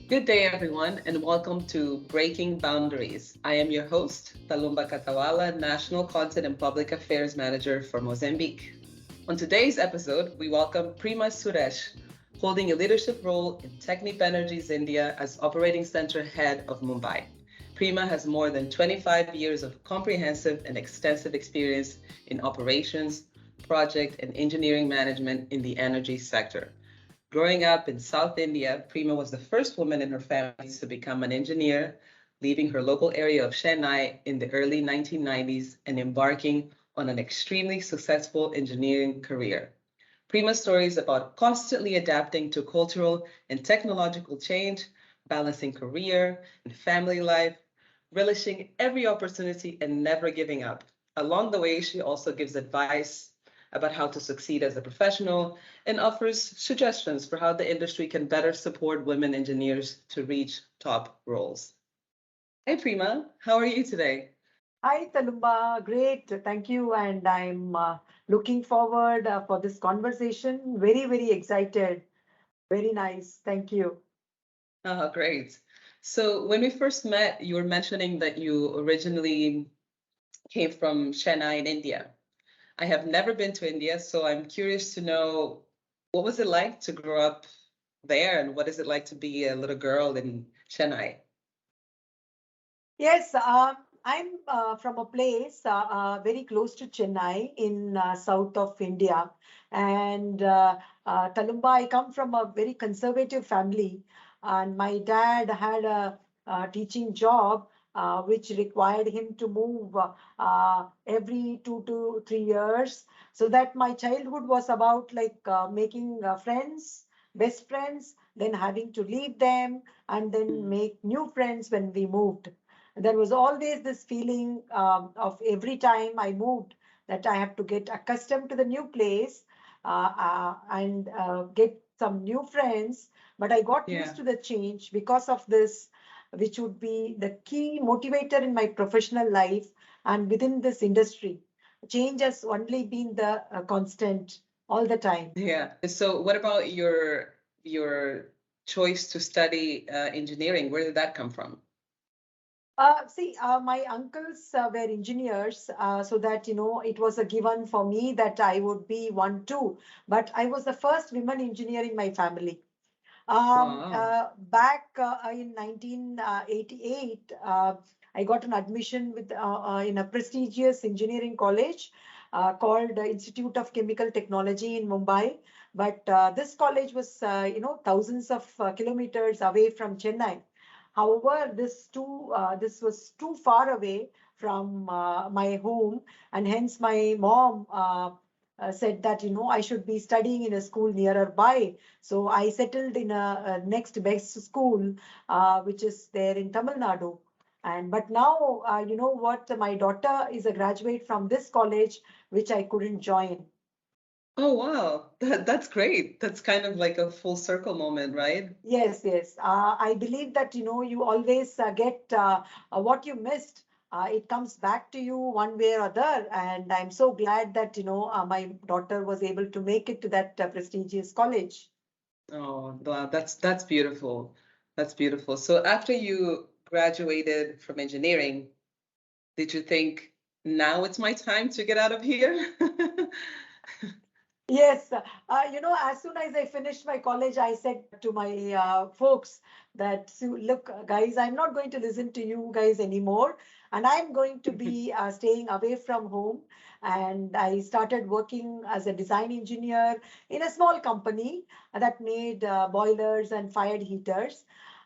Good day, everyone, and welcome to Breaking Boundaries. I am your host, Talumba Katawala, National Content and Public Affairs Manager for Mozambique. On today's episode, we welcome Prema Suresh, holding a leadership role in Technip Energies India as Operating Center Head of Mumbai. Prema has more than 25 years of comprehensive and extensive experience in operations, project, and engineering management in the energy sector. Growing up in South India, Prima was the first woman in her family to become an engineer, leaving her local area of Chennai in the early 1990s and embarking on an extremely successful engineering career. Prima's story is about constantly adapting to cultural and technological change, balancing career and family life, relishing every opportunity and never giving up. Along the way, she also gives advice about how to succeed as a professional and offers suggestions for how the industry can better support women engineers to reach top roles. Hi, Prima. How are you today? Hi, Talumba. Great. Thank you. And I'm looking forward for this conversation. Very, very excited. Very nice. Thank you. Oh, great. So, when we first met, you were mentioning that you originally came from Chennai in India. I have never been to India, so I'm curious to know what was it like to grow up there and what is it like to be a little girl in Chennai? Yes, I'm from a place very close to Chennai in south of India. And Talumba, I come from a very conservative family. And my dad had a teaching job which required him to move every 2 to 3 years. So that my childhood was about like making friends, best friends, then having to leave them and then Mm. make new friends when we moved. There was always this feeling of every time I moved that I have to get accustomed to the new place and get some new friends. But I got used Yeah. to the change because of this, which would be the key motivator in my professional life and within this industry. Change has only been the constant all the time. Yeah. So what about your choice to study engineering? Where did that come from? See, my uncles were engineers, so that it was a given for me that I would be one too. But I was the first women engineer in my family. Wow. Back in 1988, I got an admission in a prestigious engineering college called the Institute of Chemical Technology in Mumbai. But this college was, thousands of kilometers away from Chennai. However, this was too far away from my home, and hence my mom said that I should be studying in a school nearer by. So I settled in a next best school, which is there in Tamil Nadu. And but now, you know what? My daughter is a graduate from this college, which I couldn't join. Oh, wow. That's great. That's kind of like a full circle moment, right? Yes, yes. I believe that you always get what you missed. It comes back to you one way or other, and I'm so glad that my daughter was able to make it to that prestigious college. Oh, wow. That's beautiful. That's beautiful. So after you graduated from engineering, did you think now it's my time to get out of here? Yes, as soon as I finished my college, I said to my folks that, look, guys, I'm not going to listen to you guys anymore, and I'm going to be staying away from home. And I started working as a design engineer in a small company that made boilers and fired heaters.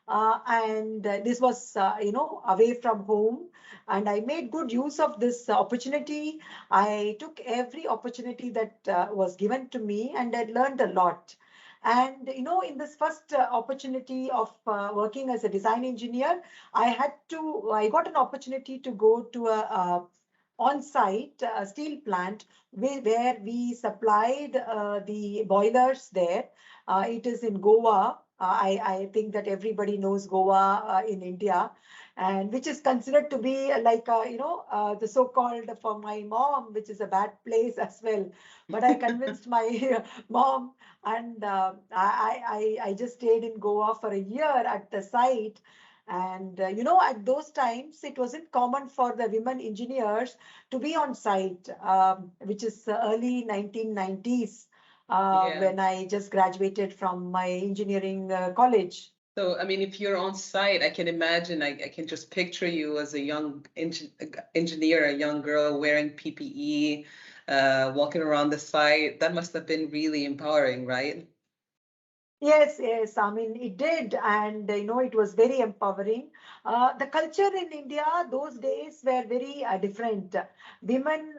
And this was, away from home. And I made good use of this opportunity. I took every opportunity that was given to me, and I learned a lot. And in this first opportunity of working as a design engineer, I got an opportunity to go to on-site steel plant where we supplied the boilers there. It is in Goa. I think that everybody knows Goa in India, and which is considered to be like the so-called for my mom, which is a bad place as well. But I convinced my mom, and I just stayed in Goa for a year at the site. And at those times, it wasn't common for the women engineers to be on site, which is early 1990s Yeah. when I just graduated from my engineering college. So, I mean, if you're on site, I can imagine, I can just picture you as a young engineer, a young girl wearing PPE, walking around the site. That must have been really empowering, right? Yes, yes. I mean, it did, and it was very empowering. The culture in India those days were very different. Women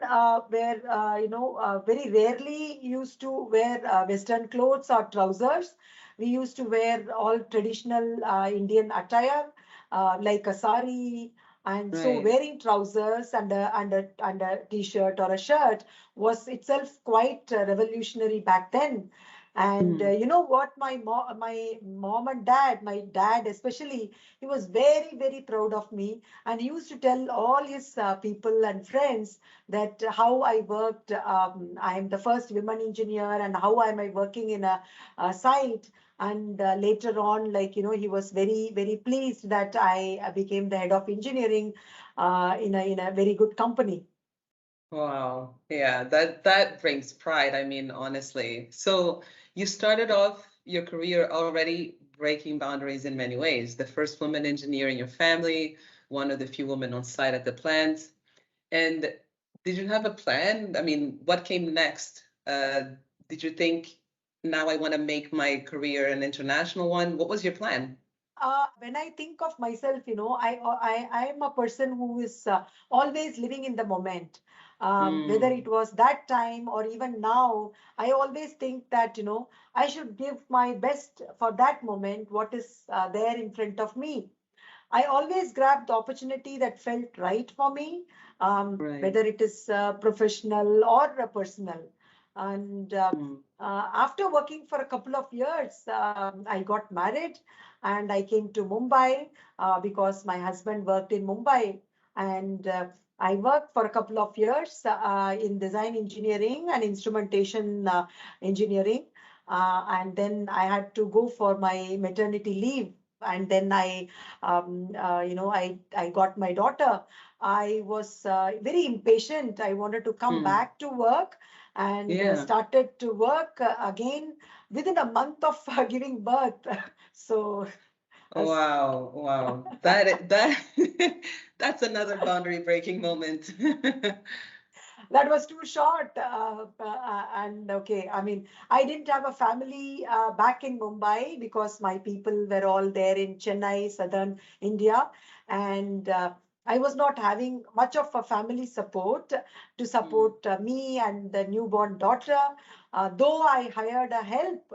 were, very rarely used to wear Western clothes or trousers. We used to wear all traditional Indian attire, like a sari. And so Right. wearing trousers and a t-shirt or a shirt was itself quite revolutionary back then. And Mm. you know what, my mom and dad, my dad especially, he was very, very proud of me, and he used to tell all his people and friends that how I worked. I am the first women engineer, and how am I working in a site. And later on, like he was very, very pleased that I became the head of engineering in a very good company. Wow. Yeah, that brings pride, I mean, honestly. So you started off your career already breaking boundaries in many ways. The first woman engineer in your family, one of the few women on site at the plant. And did you have a plan? I mean, what came next? Did you think, now I want to make my career an international one? What was your plan? When I think of myself, I am a person who is always living in the moment. Whether Mm, it was that time or even now, I always think that, I should give my best for that moment, what is there in front of me. I always grabbed the opportunity that felt right for me, right. whether it is professional or personal. And Mm, after working for a couple of years, I got married and I came to Mumbai because my husband worked in Mumbai. And I worked for a couple of years in design engineering and instrumentation engineering. And then I had to go for my maternity leave. And then I got my daughter. I was very impatient. I wanted to come mm, back to work, and yeah. started to work again within a month of giving birth. So as Wow, wow. That's another boundary breaking moment. that was too short. And okay, I mean, I didn't have a family back in Mumbai because my people were all there in Chennai, southern India. And I was not having much of a family support to Mm, support me and the newborn daughter. Though I hired a help,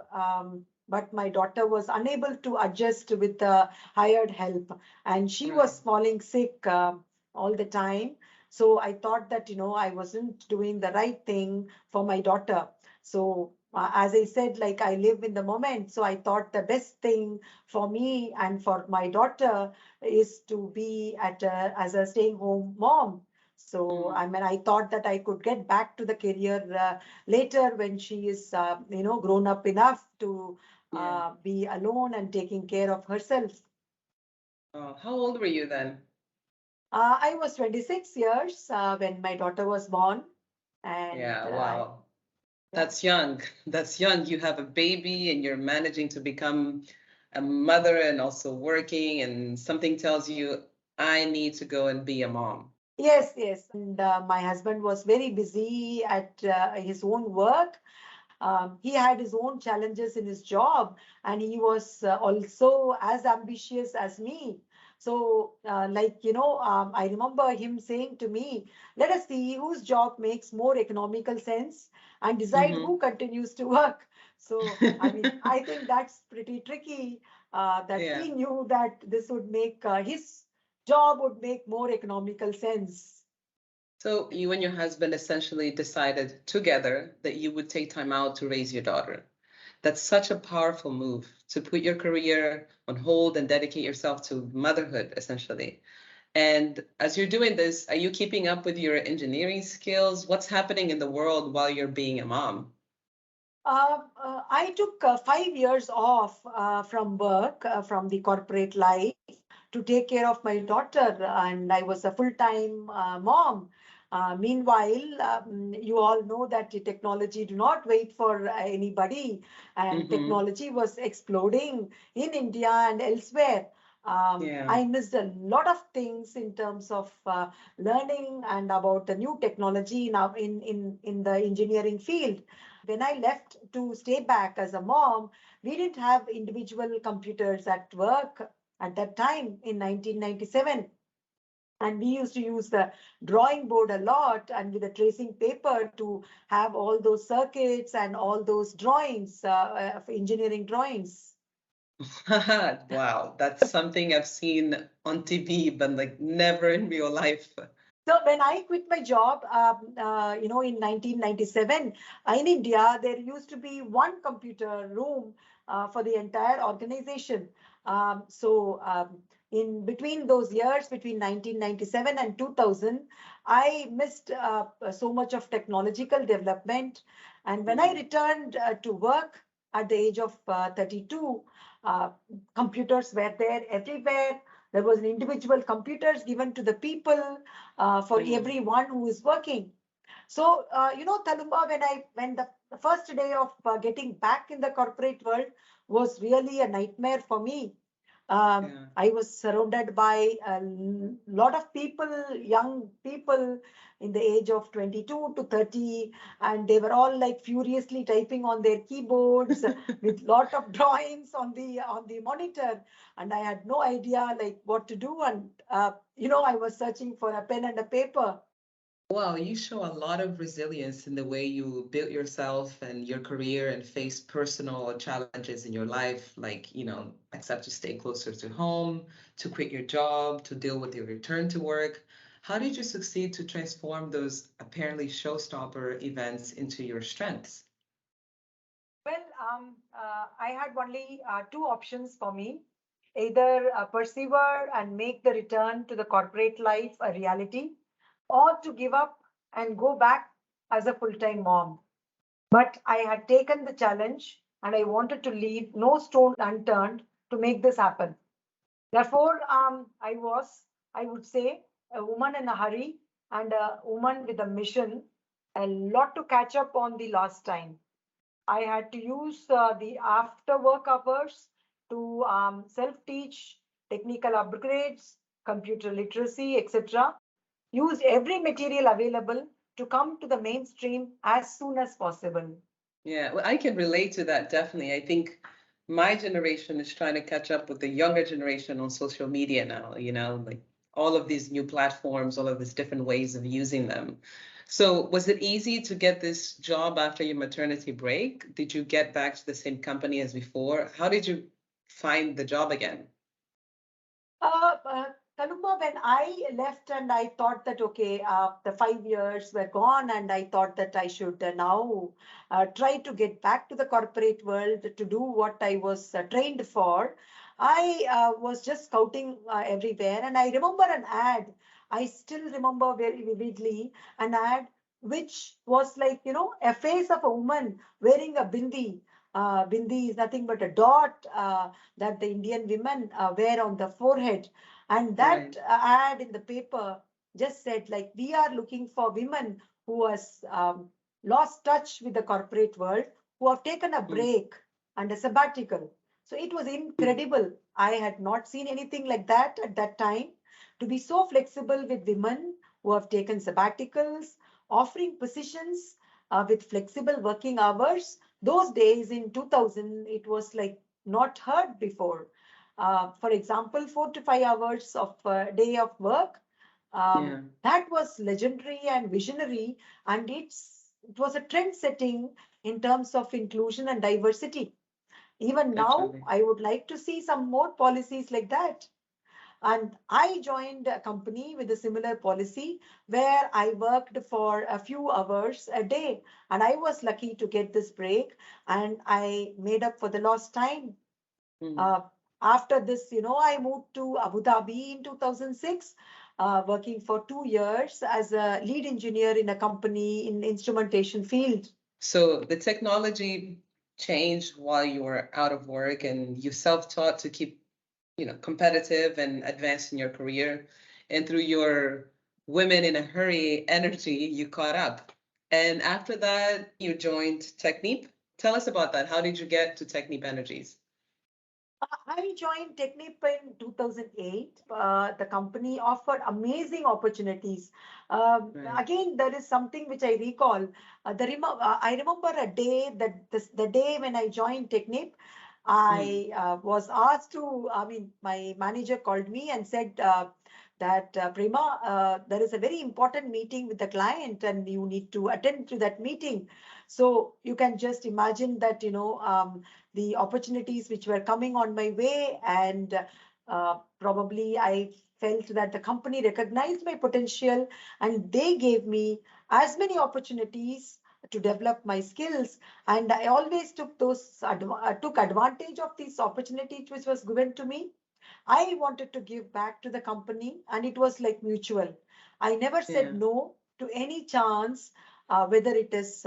but my daughter was unable to adjust with the hired help, and she right. was falling sick all the time. So I thought that, I wasn't doing the right thing for my daughter. So as I said, like I live in the moment. So I thought the best thing for me and for my daughter is to be as a staying home mom. So Mm, I mean, I thought that I could get back to the career later when she is, grown up enough to yeah. be alone and taking care of herself. How old were you then? I was 26 years when my daughter was born, and Yeah, wow. yeah. That's young. That's young. You have a baby and you're managing to become a mother and also working, and something tells you, I need to go and be a mom. Yes, yes. And my husband was very busy at his own work. He had his own challenges in his job, and he was also as ambitious as me. So, I remember him saying to me, let us see whose job makes more economical sense and decide who Hmm. continues to work. So, I mean, I think that's pretty tricky that Yeah. he knew that this would make his job would make more economical sense. So you and your husband essentially decided together that you would take time out to raise your daughter. That's such a powerful move to put your career on hold and dedicate yourself to motherhood, essentially. And as you're doing this, are you keeping up with your engineering skills? What's happening in the world while you're being a mom? I took 5 years off from work, from the corporate life, to take care of my daughter, and I was a full-time mom. Meanwhile, you all know that the technology do not wait for anybody, and Mm-hmm. technology was exploding in India and elsewhere. Yeah. I missed a lot of things in terms of learning and about the new technology now in the engineering field. When I left to stay back as a mom, we didn't have individual computers at work at that time in 1997. And we used to use the drawing board a lot and with the tracing paper to have all those circuits and all those drawings, engineering drawings. Wow, that's something I've seen on TV, but like never in real life. So when I quit my job, in 1997, in India, there used to be one computer room for the entire organization. In between those years, between 1997 and 2000, I missed so much of technological development. And when I Mm. returned to work at the age of 32, uh, computers were there everywhere. There was an individual computers given to the people for Mm. everyone who is working. So, Talumba, when the first day of getting back in the corporate world was really a nightmare for me. Yeah. I was surrounded by a lot of people, young people in the age of 22 to 30, and they were all like furiously typing on their keyboards with lot of drawings on the monitor, and I had no idea like what to do. And I was searching for a pen and a paper. Wow, you show a lot of resilience in the way you built yourself and your career and face personal challenges in your life, like, accept to stay closer to home, to quit your job, to deal with your return to work. How did you succeed to transform those apparently showstopper events into your strengths? Well, I had only two options for me: either persevere and make the return to the corporate life a reality, or to give up and go back as a full time mom. But I had taken the challenge and I wanted to leave no stone unturned to make this happen. Therefore, I would say, a woman in a hurry and a woman with a mission, a lot to catch up on the last time. I had to use the after work hours to self teach, technical upgrades, computer literacy, etc. Use every material available to come to the mainstream as soon as possible. Yeah, well, I can relate to that definitely. I think my generation is trying to catch up with the younger generation on social media now, like all of these new platforms, all of these different ways of using them. So, was it easy to get this job after your maternity break? Did you get back to the same company as before? How did you find the job again? Uh, uh, Taluma, when I left and I thought that, okay, the 5 years were gone, and I thought that I should now try to get back to the corporate world to do what I was trained for. I was just scouting everywhere, and I remember an ad. I still remember very vividly an ad which was like, a face of a woman wearing a bindi. Bindi is nothing but a dot. That the Indian women wear on the forehead. And that Right. ad in the paper just said, like, we are looking for women who has lost touch with the corporate world, who have taken a Mm, break and a sabbatical. So it was mm, incredible. I had not seen anything like that at that time. To be so flexible with women who have taken sabbaticals, offering positions with flexible working hours. Those days in 2000, it was like not heard before. For example, 4 to 5 hours of a day of work. yeah, That was legendary and visionary, and it was a trend setting in terms of inclusion and diversity. Even now, definitely. I would like to see some more policies like that. And I joined a company with a similar policy where I worked for a few hours a day. And I was lucky to get this break and I made up for the lost time. Mm. Uh, After this, I moved to Abu Dhabi in 2006, working for 2 years as a lead engineer in a company in instrumentation field. So the technology changed while you were out of work and you self-taught to keep, competitive and advance in your career. And through your women in a hurry energy, you caught up. And after that, you joined Technip. Tell us about that. How did you get to Technip Energies? I joined Technip in 2008. The company offered amazing opportunities. Right. Again, there is something which I recall. I remember a day the day when I joined Technip, Mm. I was asked to, I mean, my manager called me and said that, Prema, there is a very important meeting with the client and you need to attend to that meeting. So you can just imagine that, the opportunities which were coming on my way, and probably I felt that the company recognized my potential and they gave me as many opportunities to develop my skills, and I always took advantage of these opportunities which was given to me. I wanted to give back to the company, and it was like mutual. I never said Yeah. no to any chance, whether it is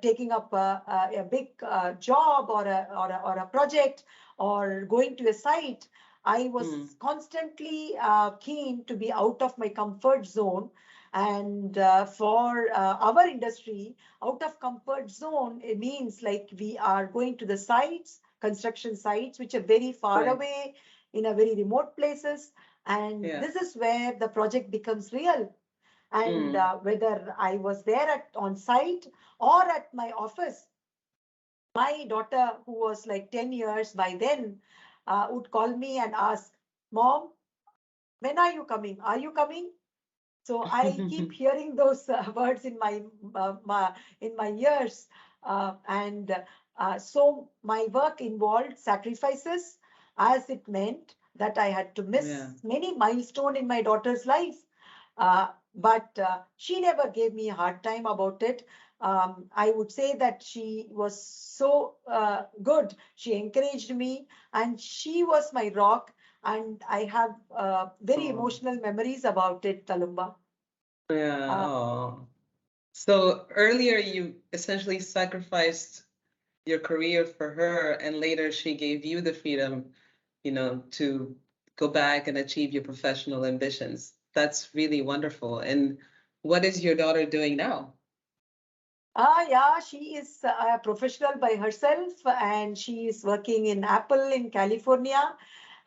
taking up a big job or a project or going to a site. I Mm. was constantly keen to be out of my comfort zone. And for our industry, out of comfort zone, it means like we are going to the sites, construction sites, which are very far Right. away in a very remote places. And Yeah. this is where the project becomes real. And Mm. whether I was there on site or at my office, my daughter, who was like 10 years by then, would call me and ask, Mom, when are you coming? Are you coming? So I keep hearing those words in my ears, and so my work involved sacrifices, as it meant that I had to Yeah. miss many milestones in my daughter's life. But she never gave me a hard time about it. I would say that she was so good. She encouraged me, and she was my rock. And I have very Oh. emotional memories about it, Talumba. Yeah. Uh, Oh. So earlier you essentially sacrificed your career for her, and later she gave you the freedom, to go back and achieve your professional ambitions. That's really wonderful. And what is your daughter doing now? yeah, she is a professional by herself, and she is working in Apple in California.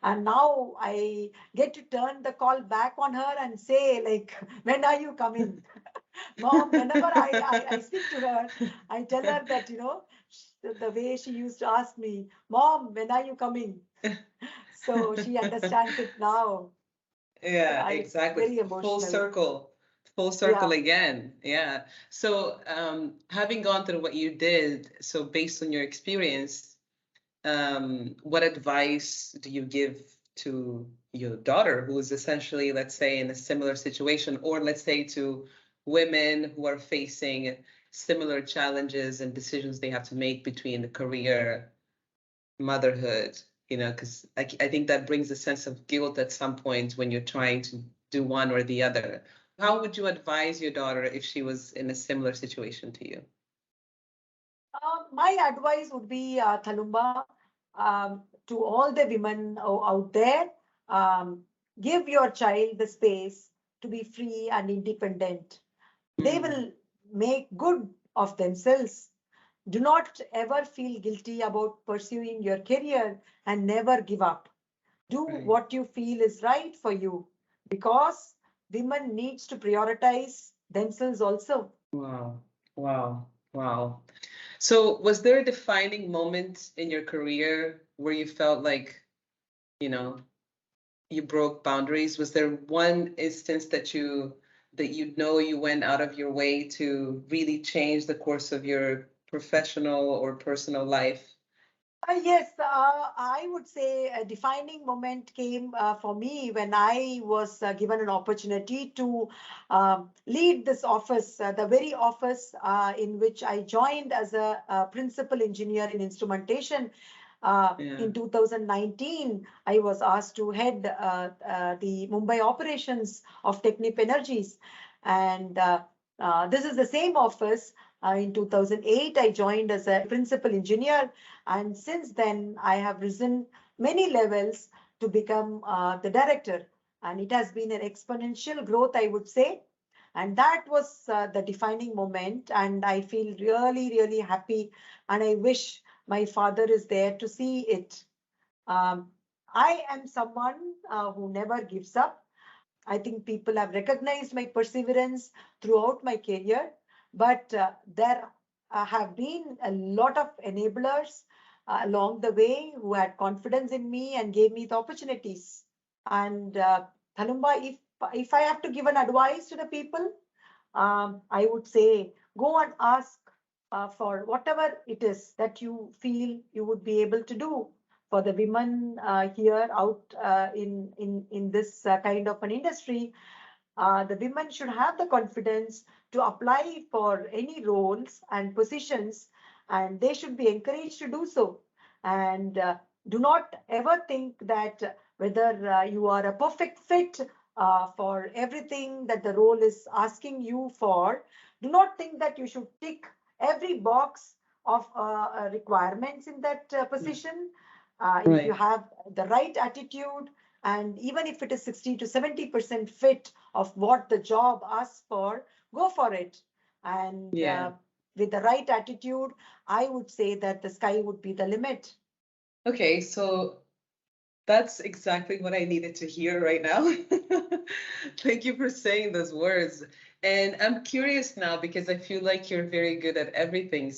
And now I get to turn the call back on her and say, like, when are you coming? Mom, whenever I speak to her, I tell her that, the way she used to ask me, Mom, when are you coming? So she understands it now. Yeah, Yeah, it's exactly. very Full emotional. circle. Full circle Yeah. again. Yeah. So, having gone through what you did, so based on your experience, what advice do you give to your daughter who is essentially, let's say, in a similar situation, or let's say to women who are facing similar challenges and decisions they have to make between the career, motherhood, because I think that brings a sense of guilt at some point when you're trying to do one or the other. How would you advise your daughter if she was in a similar situation to you? My advice would be, Thalumba, to all the women out there, um, give your child the space to be free and independent. They Mm, will make good of themselves. Do not ever feel guilty about pursuing your career and never give up. Do right. what you feel is right for you, because women needs to prioritize themselves also. Wow. Wow. Wow. So, was there a defining moment in your career where you felt like, you know, you broke boundaries? Was there one instance that you went out of your way to really change the course of your professional or personal life? Yes, I would say a defining moment came for me when I was given an opportunity to lead this office, the very office in which I joined as a principal engineer in instrumentation. Yeah. In 2019, I was asked to head the Mumbai operations of Technip Energies. And this is the same office. In 2008, I joined as a principal engineer, and since then, I have risen many levels to become the director. And it has been an exponential growth, I would say. And that was the defining moment. And I feel really, really happy. And I wish my father is there to see it. Um, I am someone who never gives up. I think people have recognized my perseverance throughout my career, but there have been a lot of enablers along the way who had confidence in me and gave me the opportunities. And Thanumba, if I have to give an advice to the people, I would say go and ask for whatever it is that you feel you would be able to do for the women here out in this kind of an industry. The women should have the confidence to apply for any roles and positions, and they should be encouraged to do so. And do not ever think that whether you are a perfect fit for everything that the role is asking you for. Do not think that you should tick every box of requirements in that position. If you Right. have the right attitude, and even if it is 60 to 70% fit of what the job asks for, go for it. And Yeah. with the right attitude, I would say that the sky would be the limit. Okay, so that's exactly what I needed to hear right now. Thank you for saying those words. And I'm curious now because I feel like you're very good at everything.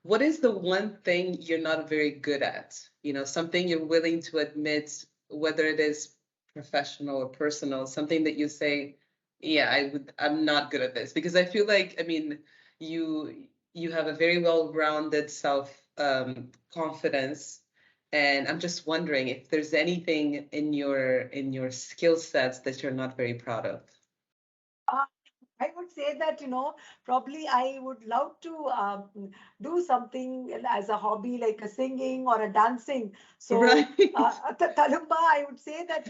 What is the one thing you're not very good at? You know, something you're willing to admit, whether it is professional or personal, something that you say, yeah, I'm not good at this. Because I feel like, I mean, you have a very well-rounded self confidence, and I'm just wondering if there's anything in your skill sets that you're not very proud of. Uh, I would say that, probably I would love to do something as a hobby, like a singing or a dancing. So, Right. Talumba, I would say that,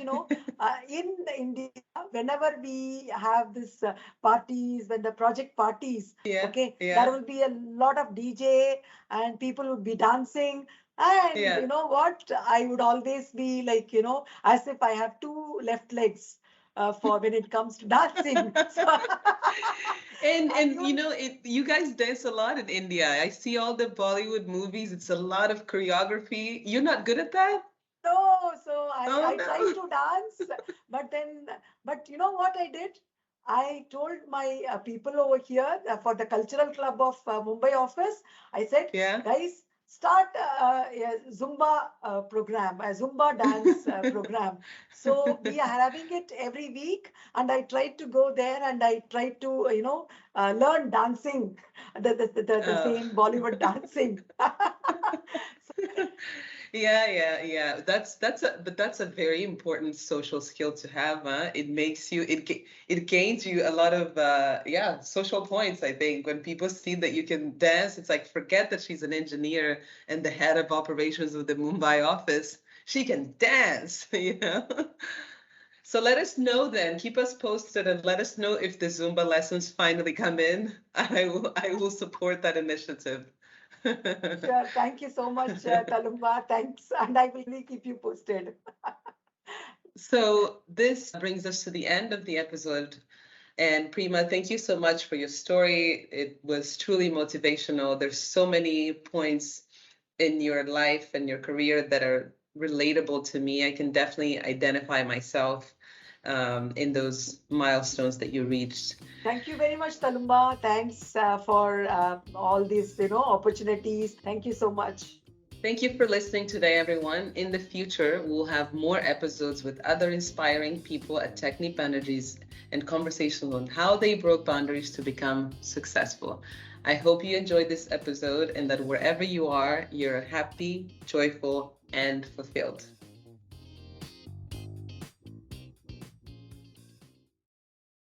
in India, whenever we have this parties, when the project parties, Yeah. okay, there Yeah. will be a lot of DJ and people would be dancing. And Yeah. you know what? I would always be like, as if I have two left legs for when it comes to dancing. So, and And you even know it, you guys dance a lot in India. I see all the Bollywood movies. It's a lot of choreography. You're not good at that? no, so I tried Oh to dance, but then, but you know what I did? I told my people over here for the cultural club of Mumbai office, I said, no. guys, start a Zumba program, a Zumba dance program. So we are having it every week, and I tried to go there and I tried to, learn dancing, the Yeah. same Bollywood dancing. Yeah. That's a very important social skill to have, huh? It makes you it gains you a lot of yeah, social points, I think. When people see that you can dance, it's like forget that she's an engineer and the head of operations of the Mumbai office. She can dance, you know? So let us know then. Keep us posted and let us know if the Zumba lessons finally come in. I will support that initiative. Sure. Thank you so much, Talumba. Thanks. And I will really keep you posted. So this brings us to the end of the episode. And Prima, thank you so much for your story. It was truly motivational. There's so many points in your life and your career that are relatable to me. I can definitely identify myself in those milestones that you reached. Thank you very much, Talumba. Thanks for all these, opportunities. Thank you so much. Thank you for listening today, everyone. In the future, we'll have more episodes with other inspiring people at Technip Energies and conversations on how they broke boundaries to become successful. I hope you enjoyed this episode and that wherever you are, you're happy, joyful, and fulfilled.